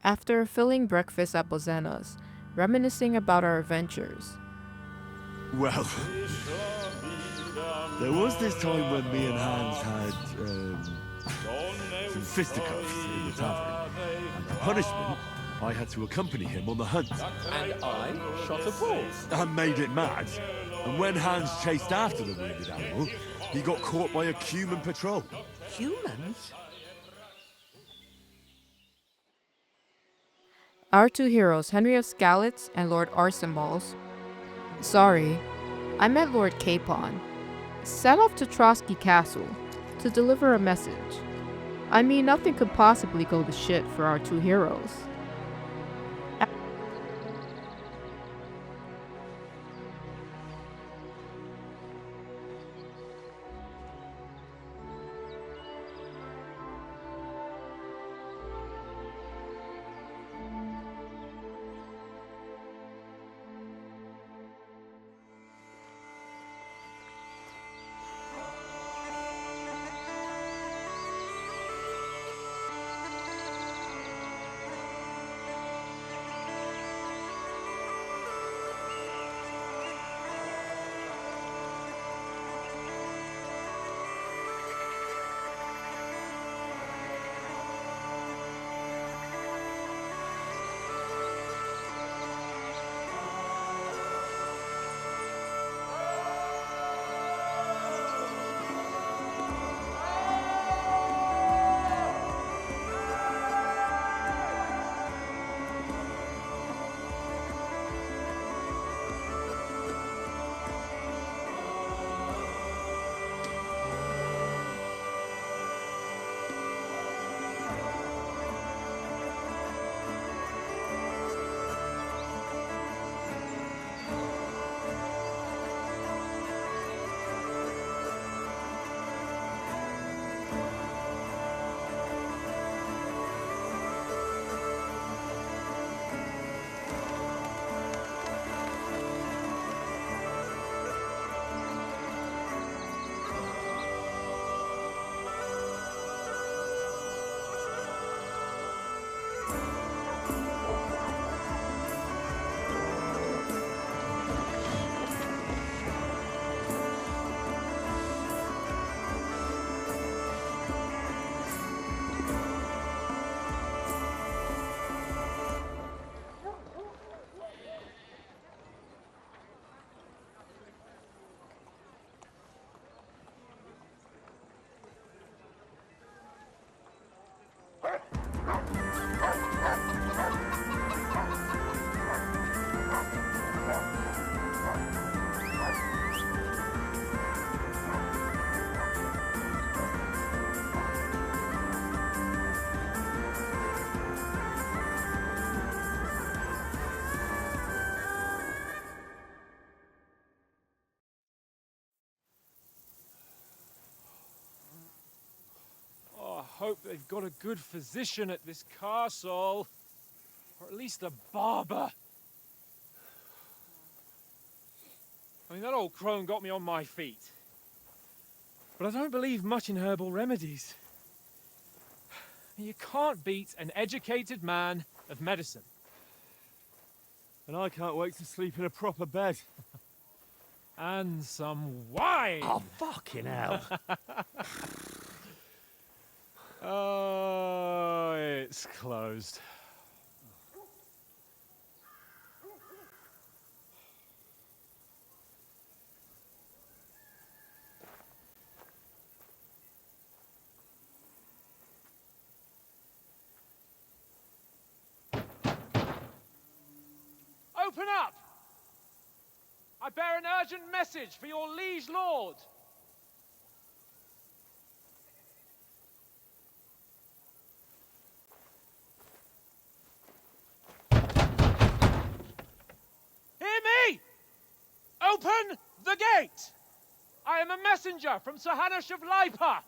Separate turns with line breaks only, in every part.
after a filling breakfast at Bozena's, reminiscing about our adventures.
Well, there was this time when me and Hans had some fisticuffs in the tavern, and the punishment, I had to accompany him on the hunt.
And I shot a bull.
And made it mad. And when Hans chased after the wounded animal, he got caught by a human patrol.
Humans?
Our two heroes, Henry of Skalitz and Lord Arsenballs, sorry, I meant Lord Capon, set off to Trosky Castle to deliver a message. I mean, nothing could possibly go to shit for our two heroes.
I hope they've got a good physician at this castle. Or at least a barber. I mean, that old crone got me on my feet. But I don't believe much in herbal remedies. You can't beat an educated man of medicine.
And I can't wait to sleep in a proper bed.
And some wine!
Oh, fucking hell.
Oh, it's closed. Open up! I bear an urgent message for your liege lord. Hear me! Open the gate! I am a messenger from Sir Hanush of Lipa.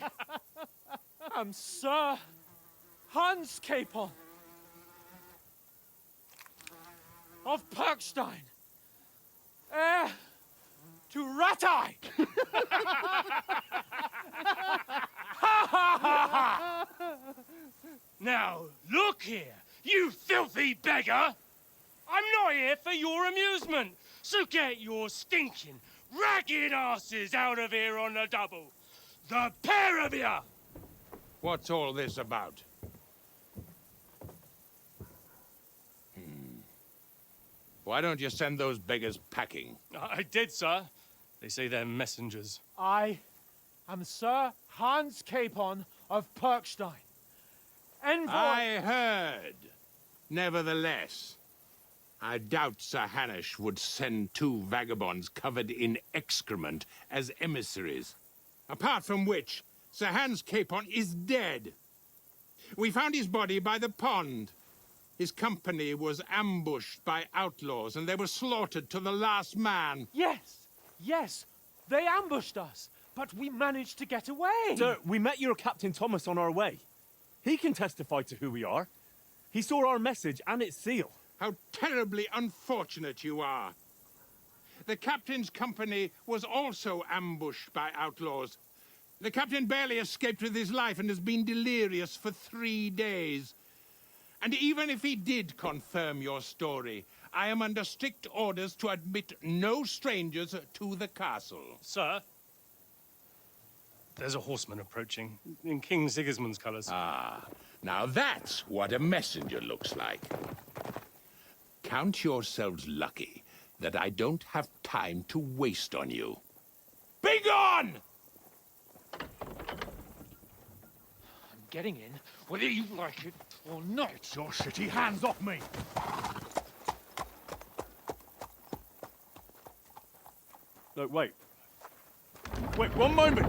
I am Sir Hans Capon of Perkstein, heir to Ratai.
Now, look here, you filthy beggar! I'm not here for your amusement, so get your stinking, ragged asses out of here on the double. The pair of you!
What's all this about? Why don't you send those beggars packing?
I did, sir. They say they're messengers.
I am Sir Hans Capon of Perkstein, envoy.
I heard. Nevertheless, I doubt Sir Hanush would send two vagabonds covered in excrement as emissaries. Apart from which, Sir Hans Capon is dead. We found his body by the pond. His company was ambushed by outlaws, and they were slaughtered to the last man.
Yes, yes, they ambushed us, but we managed to get away.
Sir, we met your Captain Thomas on our way. He can testify to who we are. He saw our message and its seal.
How terribly unfortunate you are. The captain's company was also ambushed by outlaws. The captain barely escaped with his life and has been delirious for 3 days. And even if he did confirm your story, I am under strict orders to admit no strangers to the castle.
Sir, there's a horseman approaching, in King Sigismund's colours.
Ah, now that's what a messenger looks like. Count yourselves lucky that I don't have time to waste on you. Be gone!
I'm getting in, whether you like it or not.
Your shitty hands off me!
Look, wait. Wait, one moment!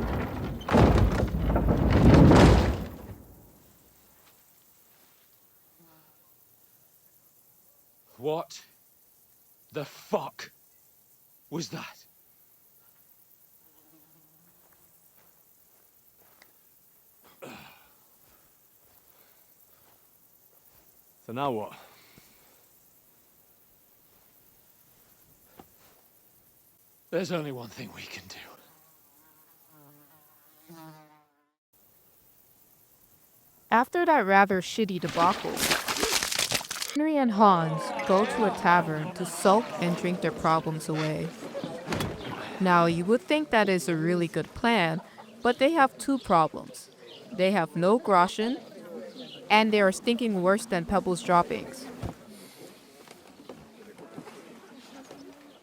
What the fuck was that?
So now what?
There's only one thing we can do.
After that rather shitty debacle, Henry and Hans go to a tavern to sulk and drink their problems away. Now, you would think that is a really good plan, but they have two problems. They have no groschen, and they are stinking worse than Pebbles droppings.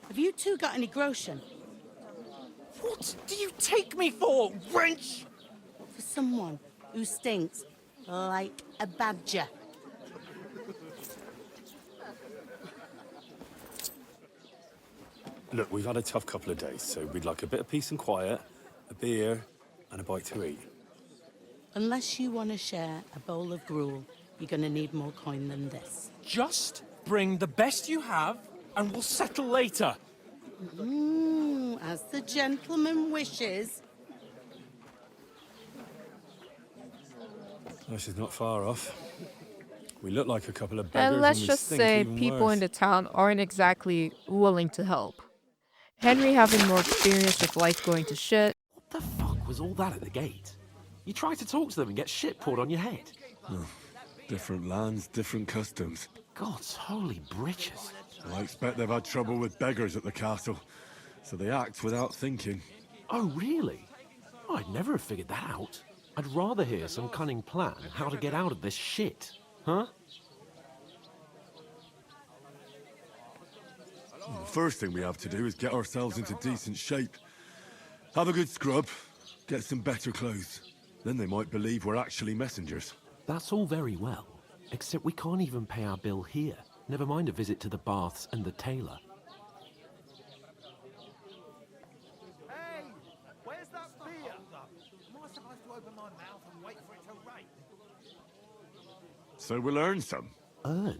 Have you two got any groschen?
What do you take me for, wench?
For someone who stinks like a badger.
Look, we've had a tough couple of days, so we'd like a bit of peace and quiet, a beer, and a bite to eat.
Unless you want to share a bowl of gruel, you're going to need more coin than this.
Just bring the best you have, and we'll settle later.
As the gentleman wishes.
This is not far off. We look like a couple of beggars,
And let's
we
just
stink
say
even
people
worse.
in the town aren't exactly willing to help. Henry having more experience with life going to shit,
What the fuck was all that at the gate? You try to talk to them and get shit poured on your head.
Different lands, different customs.
God's holy britches.
I expect they've had trouble with beggars at the castle, so they act without thinking.
Oh, really? I'd never have figured that out. I'd rather hear some cunning plan how to get out of this shit. Huh?
The first thing we have to do is get ourselves into decent shape. Have a good scrub, get some better clothes. Then they might believe we're actually messengers.
That's all very well, except we can't even pay our bill here. Never mind a visit to the baths and the tailor.
Hey! Where's that beer? Am I supposed to open my mouth and wait for it to rain?
So we'll earn some.
Earn?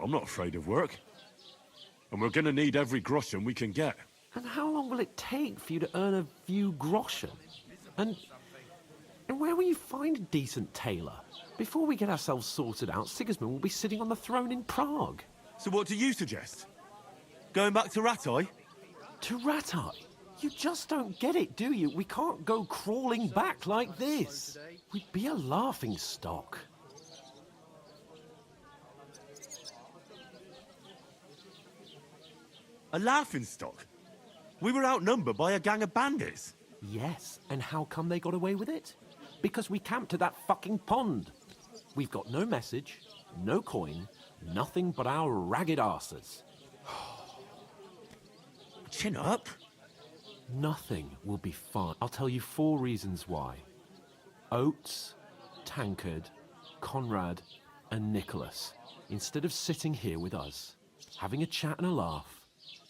I'm not afraid of work. And we're gonna need every groschen we can get.
And how long will it take for you to earn a few groschen? And And where will you find a decent tailor? Before we get ourselves sorted out, Sigismund will be sitting on the throne in Prague.
So what do you suggest? Going back to Ratai?
To Ratai? You just don't get it, do you? We can't go crawling back like this. We'd be a laughing stock.
A laughingstock? We were outnumbered by a gang of bandits.
Yes, and how come they got away with it? Because we camped at that fucking pond. We've got no message, no coin, nothing but our ragged arses.
Chin up.
Nothing will be fine. I'll tell you 4 reasons why. Oates, Tankard, Conrad, and Nicholas, instead of sitting here with us, having a chat and a laugh,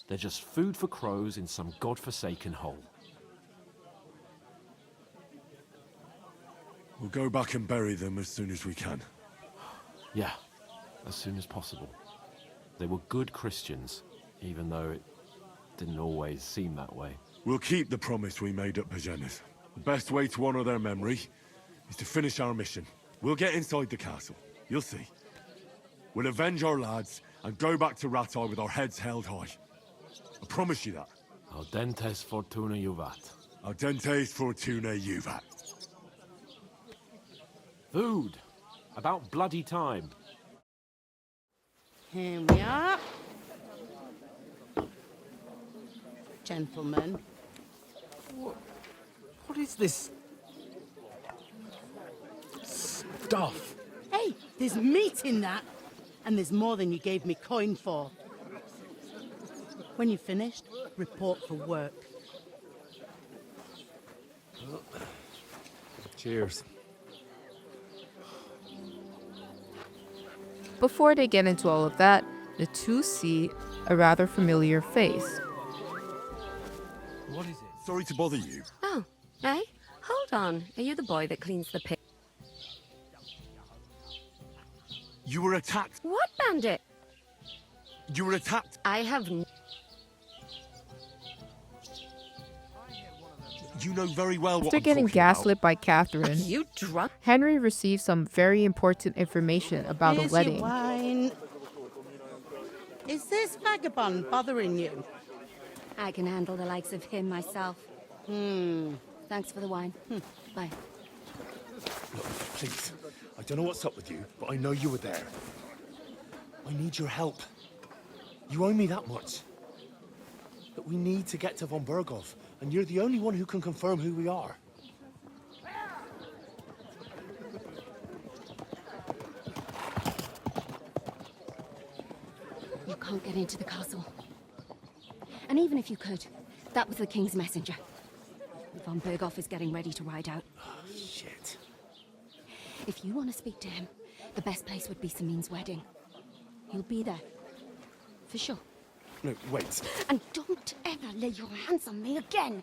they're just food for crows in some godforsaken hole.
We'll go back and bury them as soon as we can.
Yeah, as soon as possible. They were good Christians, even though it didn't always seem that way.
We'll keep the promise we made at Pagenes. The best way to honor their memory is to finish our mission. We'll get inside the castle. You'll see. We'll avenge our lads and go back to Ratai with our heads held high. I promise you that.
Audentes fortuna juvat.
Audentes fortuna juvat.
Food. About bloody time.
Here we are. Gentlemen.
What is this stuff?
Hey, there's meat in that. And there's more than you gave me coin for. When you're finished, report for work.
Cheers.
Before they get into all of that, the two see a rather familiar face.
What is it?
Sorry to bother you.
Oh, eh? Hold on. Are you the boy that cleans the pit?
You were attacked.
What bandit?
You were attacked.
I have
You know very well what
After
I'm
getting
talking about.
gaslit by Catherine,
you drunk?
Henry receives some very important information about a
Here's
wedding.
your wine. Is this vagabond bothering you?
I can handle the likes of him myself. Thanks for the wine. Bye.
Look, please. I don't know what's up with you, but I know you were there. I need your help. You owe me that much. But we need to get to von Berghoff, and you're the only one who can confirm who we are.
You can't get into the castle. And even if you could, that was the king's messenger. Von Berghoff is getting ready to ride out.
Shit.
If you want to speak to him, the best place would be Samin's wedding. He'll be there. For sure.
No, wait.
And don't ever lay your hands on me again!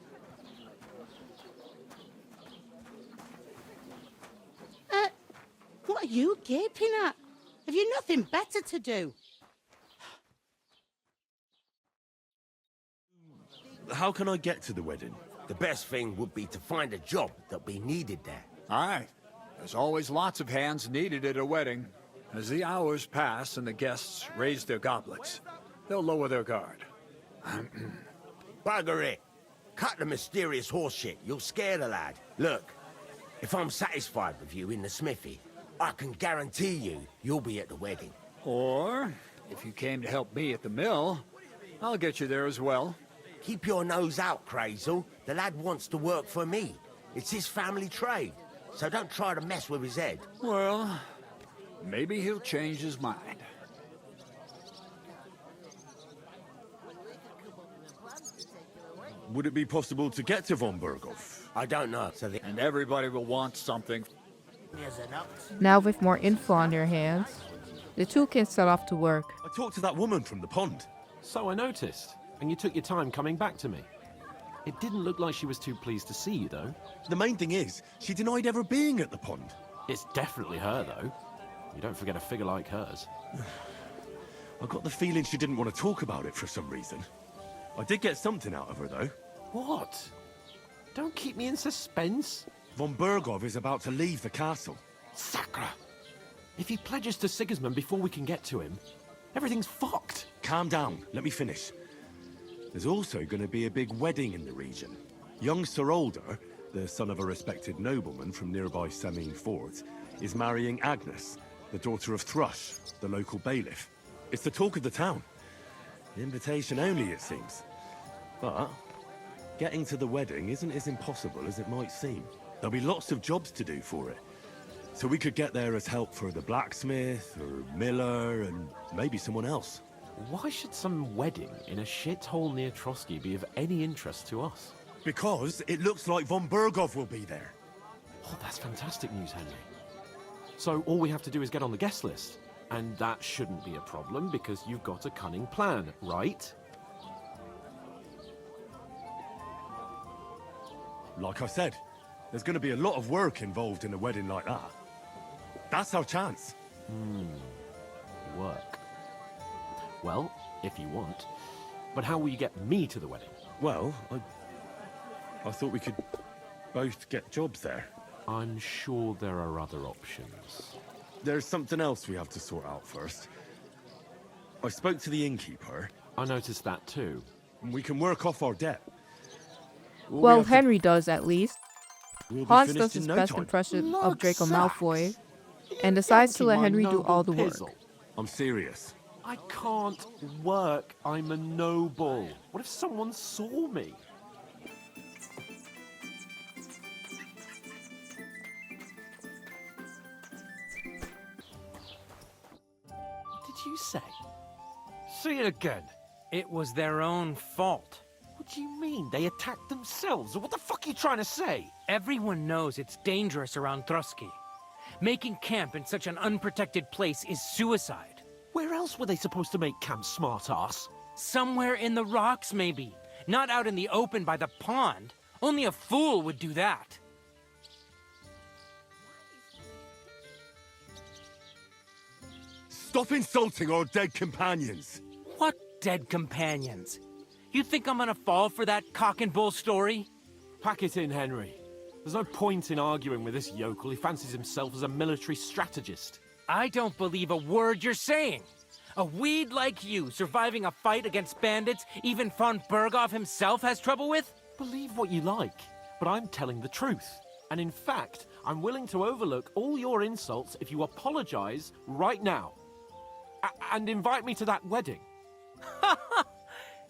What are you gaping at? Have you nothing better to do?
How can I get to the wedding?
The best thing would be to find a job that we needed there.
Aye. There's always lots of hands needed at a wedding. As the hours pass and the guests raise their goblets, they'll lower their guard.
Bugger it. Cut the mysterious horse shit. You'll scare the lad. Look, if I'm satisfied with you in the smithy, I can guarantee you'll be at the wedding.
Or, if you came to help me at the mill, I'll get you there as well.
Keep your nose out, Crazel. The lad wants to work for me. It's his family trade, so don't try to mess with his head.
Well, maybe he'll change his mind.
Would it be possible to get to von Berghoff?
I don't know.
And everybody will want something.
Now with more info on their hands, the two can set off to work.
I talked to that woman from the pond.
So I noticed, and you took your time coming back to me. It didn't look like she was too pleased to see you, though.
The main thing is, she denied ever being at the pond.
It's definitely her, though. You don't forget a figure like hers.
I got the feeling she didn't want to talk about it for some reason. I did get something out of her, though.
What? Don't keep me in suspense.
Von Bergov is about to leave the castle.
Sacre! If he pledges to Sigismund before we can get to him, everything's fucked.
Calm down, let me finish. There's also going to be a big wedding in the region. Young Sir Alder, the son of a respected nobleman from nearby Semine Fort, is marrying Agnes, the daughter of Thrush, the local bailiff. It's the talk of the town. Invitation only, it seems. But getting to the wedding isn't as impossible as it might seem. There'll be lots of jobs to do for it. So we could get there as help for the blacksmith, or miller, and maybe someone else.
Why should some wedding in a shithole near Trosky be of any interest to us?
Because it looks like Von Bergov will be there.
Oh, that's fantastic news, Henry. So all we have to do is get on the guest list. And that shouldn't be a problem because you've got a cunning plan, right?
Like I said, there's going to be a lot of work involved in a wedding like that. That's our chance.
Work. Well, if you want. But how will you get me to the wedding?
Well, I thought we could both get jobs there.
I'm sure there are other options.
There's something else we have to sort out first. I spoke to the innkeeper.
I noticed that too.
We can work off our debt. All we
Well,
have to-
Henry does at least.
we'll be
Hans
finished
does
in
his
no
best
time.
impression of
Lord
Draco
Sacks.
Malfoy and decides to let
Empty my
Henry do
noble
all the work.
pizzle.
I'm serious.
I can't work. I'm a noble. What if someone saw me? What did you say?
Say it again. It was their own fault.
What do you mean? They attacked themselves? What the fuck are you trying to say?
Everyone knows it's dangerous around Trosky. Making camp in such an unprotected place is suicide.
Where else were they supposed to make camp, smart-ass?
Somewhere in the rocks, maybe. Not out in the open by the pond. Only a fool would do that.
Stop insulting our dead companions.
What dead companions? You think I'm gonna fall for that cock and bull story?
Pack it in, Henry. There's no point in arguing with this yokel. He fancies himself as a military strategist.
I don't believe a word you're saying. A weed like you surviving a fight against bandits even von Berghoff himself has trouble with?
Believe what you like, but I'm telling the truth. And in fact, I'm willing to overlook all your insults if you apologize right now. And invite me to that wedding.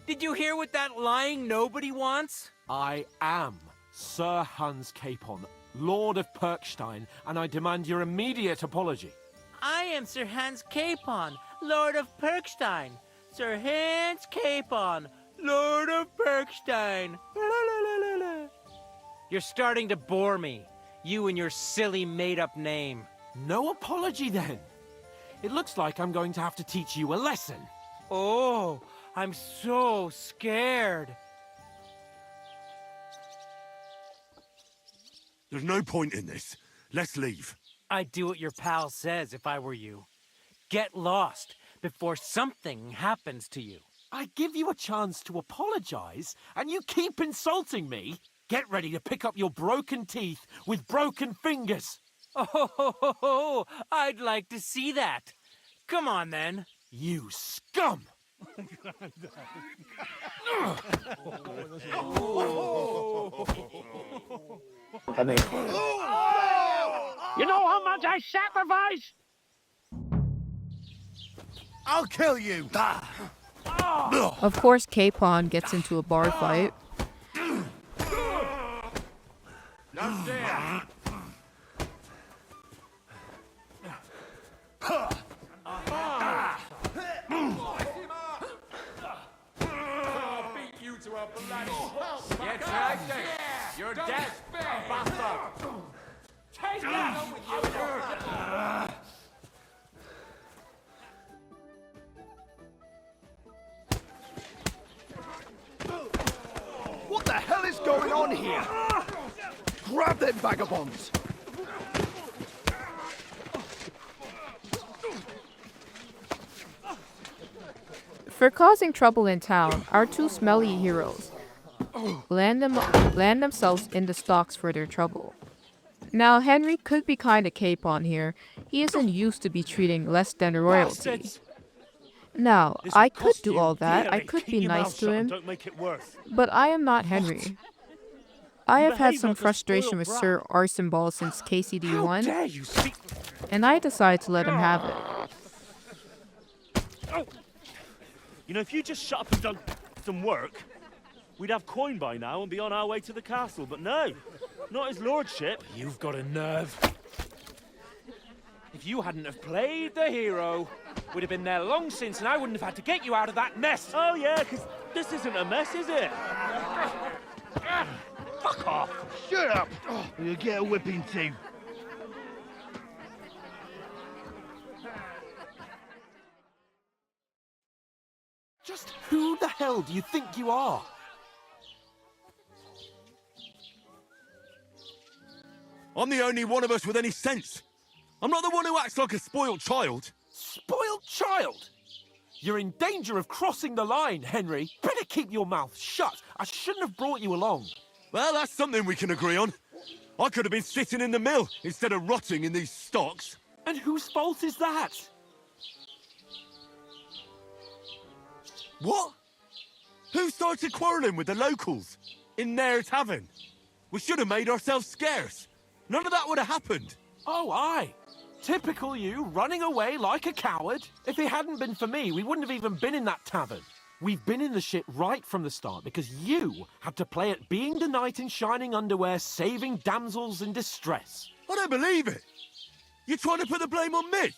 Did you hear what that lying nobody wants?
I am Sir Hans Capon, Lord of Perkstein, and I demand your immediate apology.
I am Sir Hans Capon, Lord of Perkstein. Sir Hans Capon, Lord of Perkstein. You're starting to bore me. You and your silly made-up name.
No apology, then. It looks like I'm going to have to teach you a lesson.
Oh, I'm so scared.
There's no point in this. Let's leave.
I'd do what your pal says if I were you. Get lost before something happens to you.
I give you a chance to apologize, and you keep insulting me. Get ready to pick up your broken teeth with broken fingers.
Oh, I'd like to see that. Come on, then.
You scum!
You know how much I sacrifice?
I'll kill you!
Of course, Capon gets into a bar fight.
Not there. I'll beat you to a bloody pulp. Get right there. You're dead. Bastard. Take that with you.
What the hell is going on here? Grab them vagabonds!
For causing trouble in town, our two smelly heroes land themselves in the stocks for their trouble. Now, Henry could be kind to Capon here. He isn't used to be treating less than royalty.
Bastards!
Now,
This
I
will
could
cost
do
you
all that. I
dearly.
could
Keep
be
your
nice
mouth
to
shut and
him.
don't make it worse.
But I am not Henry. I have had
behave
some
like a
frustration
spoiled
with
brat.
Sir Arsenball since KCD
How
won,
dare you speak?
and I decided to let him have it.
Oh. You know, if you just shut up and done some work, we'd have coin by now and be on our way to the castle. But no, not his lordship.
You've got a nerve. If you hadn't have played the hero, we'd have been there long since, and I wouldn't have had to get you out of that mess.
Oh yeah, because this isn't a mess, is it? Fuck off!
Shut up! Or you'll get a whipping too.
Just who the hell do you think you are?
I'm the only one of us with any sense. I'm not the one who acts like a spoiled child.
Spoiled child? You're in danger of crossing the line, Henry. Better keep your mouth shut. I shouldn't have brought you along.
Well, that's something we can agree on. I could have been sitting in the mill instead of rotting in these stocks.
And whose fault is that?
What? Who started quarrelling with the locals in their tavern? We should have made ourselves scarce. None of that would have happened.
Oh, aye. Typical you, running away like a coward. If it hadn't been for me, we wouldn't have even been in that tavern. We've been in the shit right from the start because you had to play at being the knight in shining underwear, saving damsels in distress.
I don't believe it. You're trying to put the blame on me?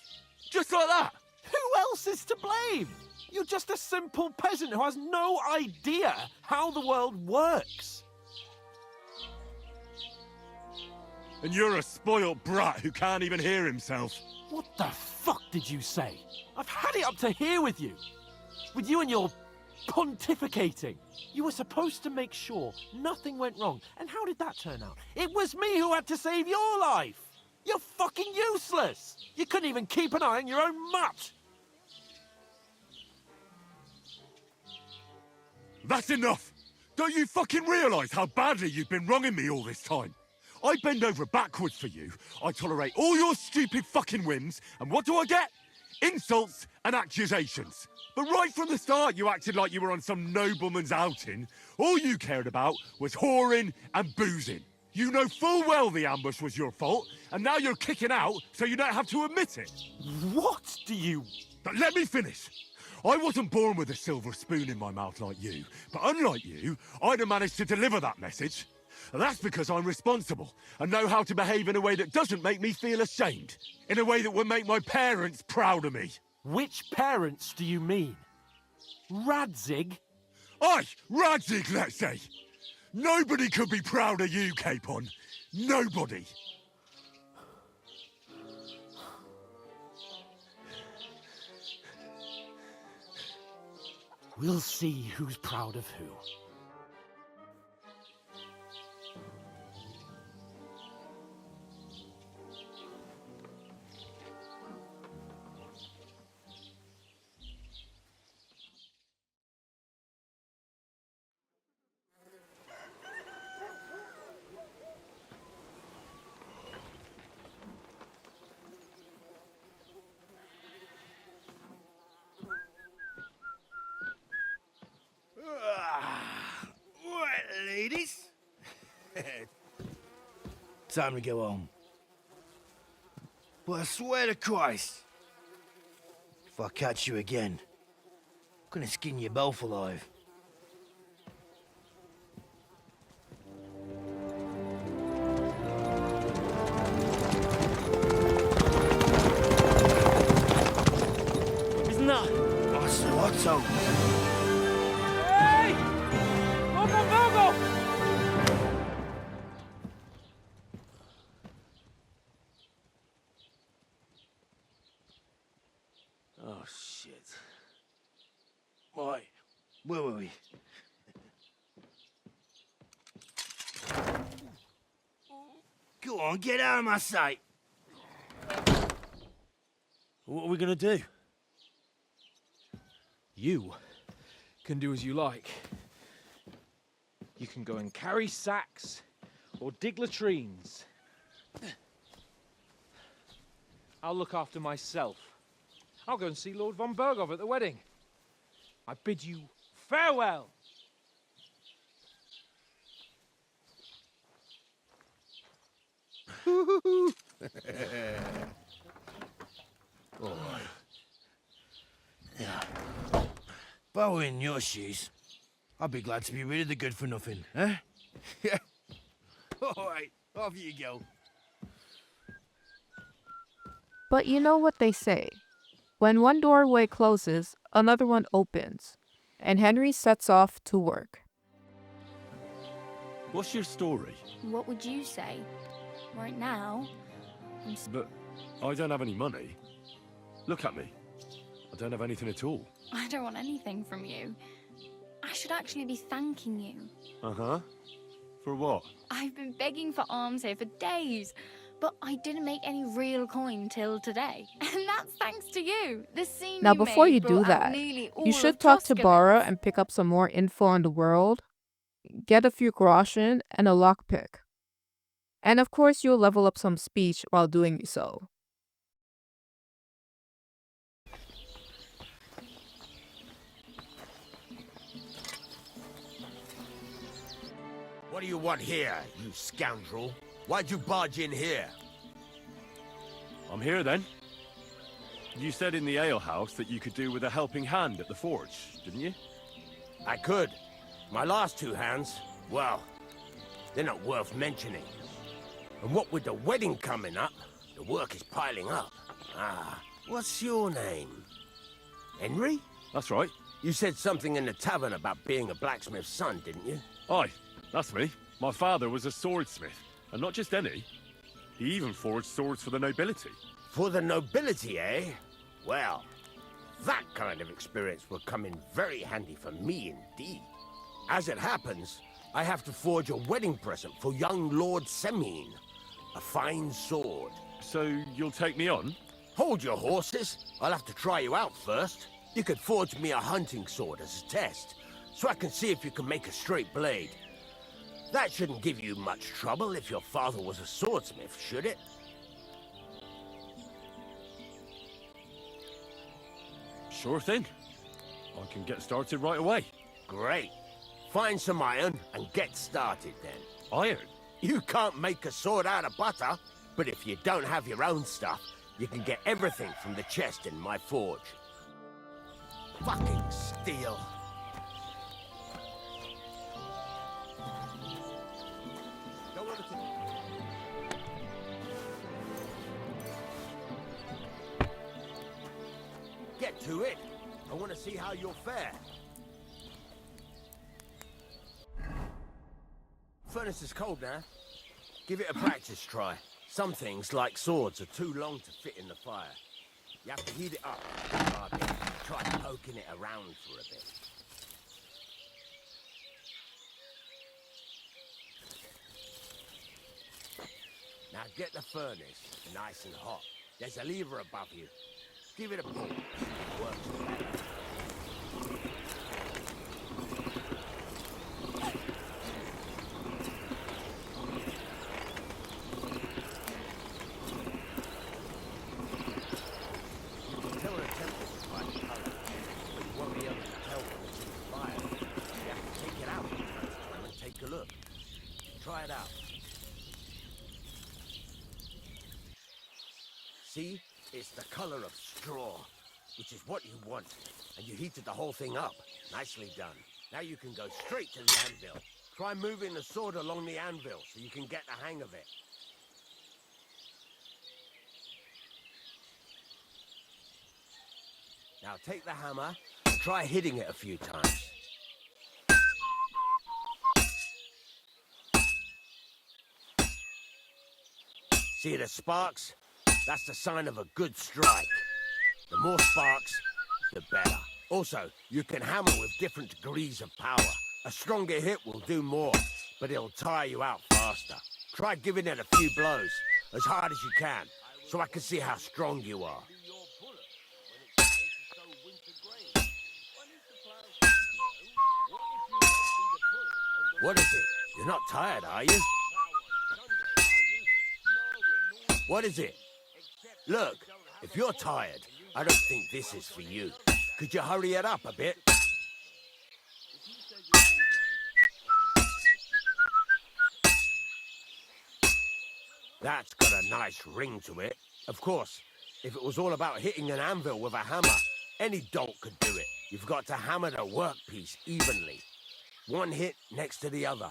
Just like that?
Who else is to blame? You're just a simple peasant who has no idea how the world works.
And you're a spoiled brat who can't even hear himself.
What the fuck did you say? I've had it up to here with you. With you and your pontificating. You were supposed to make sure nothing went wrong. And how did that turn out? It was me who had to save your life. You're fucking useless. You couldn't even keep an eye on your own mutt.
That's enough. Don't you fucking realise how badly you've been wronging me all this time? I bend over backwards for you. I tolerate all your stupid fucking whims. And what do I get? Insults and accusations. But right from the start, you acted like you were on some nobleman's outing. All you cared about was whoring and boozing. You know full well the ambush was your fault, and now you're kicking out so you don't have to admit it.
What do you...
But let me finish. I wasn't born with a silver spoon in my mouth like you, but unlike you, I'd have managed to deliver that message. And that's because I'm responsible and know how to behave in a way that doesn't make me feel ashamed. In a way that would make my parents proud of me.
Which parents do you mean? Radzig?
Aye, Radzig, let's say. Nobody could be proud of you, Capon. Nobody.
We'll see who's proud of who.
Right, ladies. Time to go home. But I swear to Christ, if I catch you again, I'm gonna skin you both alive.
Isn't that?
Otto.
Hey! Vogel!
Oh, shit. Right, where were we? Go on, get out of my sight.
What are we gonna do?
You can do as you like. You can go and carry sacks or dig latrines. I'll look after myself. I'll go and see Lord von Berghoff at the wedding. I bid you farewell.
All right. Yeah. If I were in your shoes, I'd be glad to be rid of the good-for-nothing, eh? Yeah. All right, off you go.
But you know what they say. When one doorway closes, another one opens. And Henry sets off to work.
What's your story?
What would you say? Right now,
But I don't have any money. Look at me. I don't have anything at all.
I don't want anything from you. I should actually be thanking you.
Uh-huh. For what?
I've been begging for alms here for days, but I didn't make any real coin till today. And that's thanks to you. The scene
Now
you
before
made
you do
brought out
that,
nearly all
you
of
should talk to
Trosky.
Bara and pick up some more info on the world, get a few groschen and a lockpick. And of course you'll level up some speech while doing so.
What do you want here, you scoundrel? Why'd you barge in here?
I'm here then. You said in the alehouse that you could do with a helping hand at the forge, didn't you?
I could. My last two hands, well, they're not worth mentioning. And what with the wedding coming up, the work is piling up. Ah, what's your name? Henry?
That's right.
You said something in the tavern about being a blacksmith's son, didn't you?
Aye, that's me. My father was a swordsmith, and not just any. He even forged swords for the nobility.
For the nobility, eh? Well, that kind of experience will come in very handy for me indeed. As it happens, I have to forge a wedding present for young Lord Semine. A fine sword.
So you'll take me on?
Hold your horses. I'll have to try you out first. You could forge me a hunting sword as a test, so I can see if you can make a straight blade. That shouldn't give you much trouble if your father was a swordsmith, should it?
Sure thing. I can get started right away.
Great. Find some iron and get started then.
Iron?
You can't make a sword out of butter, but if you don't have your own stuff, you can get everything from the chest in my forge. Fucking steel. Go over to... Get to it. I want to see how you'll fare. Furnace is cold now. Give it a practice try. Some things, like swords, are too long to fit in the fire. You have to heat it up. Try poking it around for a bit. Now get the furnace nice and hot. There's a lever above you. Give it a pull. It works. Try it out. See? It's the color of straw, which is what you want. And you heated the whole thing up. Nicely done. Now you can go straight to the anvil. Try moving the sword along the anvil so you can get the hang of it. Now take the hammer and try hitting it a few times. See the sparks? That's the sign of a good strike. The more sparks, the better. Also, you can hammer with different degrees of power. A stronger hit will do more, but it'll tire you out faster. Try giving it a few blows, as hard as you can, so I can see how strong you are. What is it? You're not tired, are you? What is it? Look, if you're tired, I don't think this is for you. Could you hurry it up a bit? That's got a nice ring to it. Of course, if it was all about hitting an anvil with a hammer, any dolt could do it. You've got to hammer the workpiece evenly. One hit next to the other.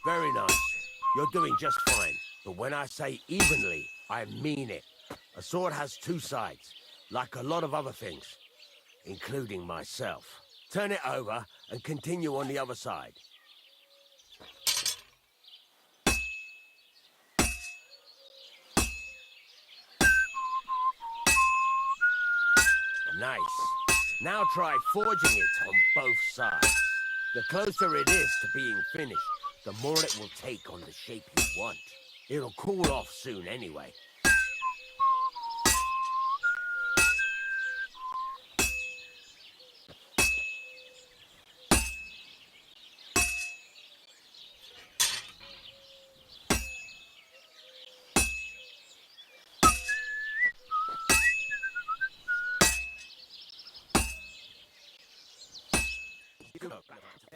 Very nice. You're doing just fine. But when I say evenly, I mean it. A sword has two sides, like a lot of other things, including myself. Turn it over and continue on the other side. Nice. Now try forging it on both sides. The closer it is to being finished, the more it will take on the shape you want. It'll cool off soon anyway.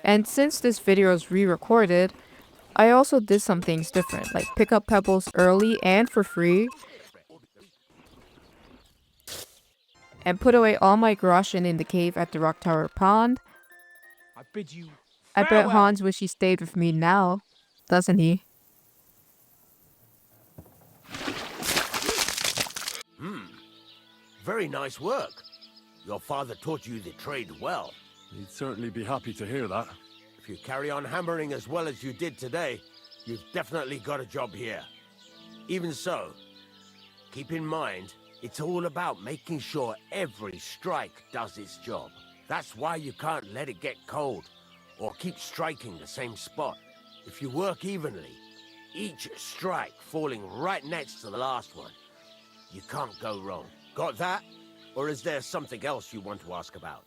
And since this video is re-recorded, I also did some things different, like pick up pebbles early and for free, and put away all my groschen in the cave at the Rock Tower Pond.
I bid you
I bet
farewell.
Hans wish he stayed with me now, doesn't he?
Very nice work. Your father taught you the trade well.
He'd certainly be happy to hear that.
If you carry on hammering as well as you did today, you've definitely got a job here. Even so, keep in mind, it's all about making sure every strike does its job. That's why you can't let it get cold, or keep striking the same spot. If you work evenly, each strike falling right next to the last one, you can't go wrong. Got that? Or is there something else you want to ask about?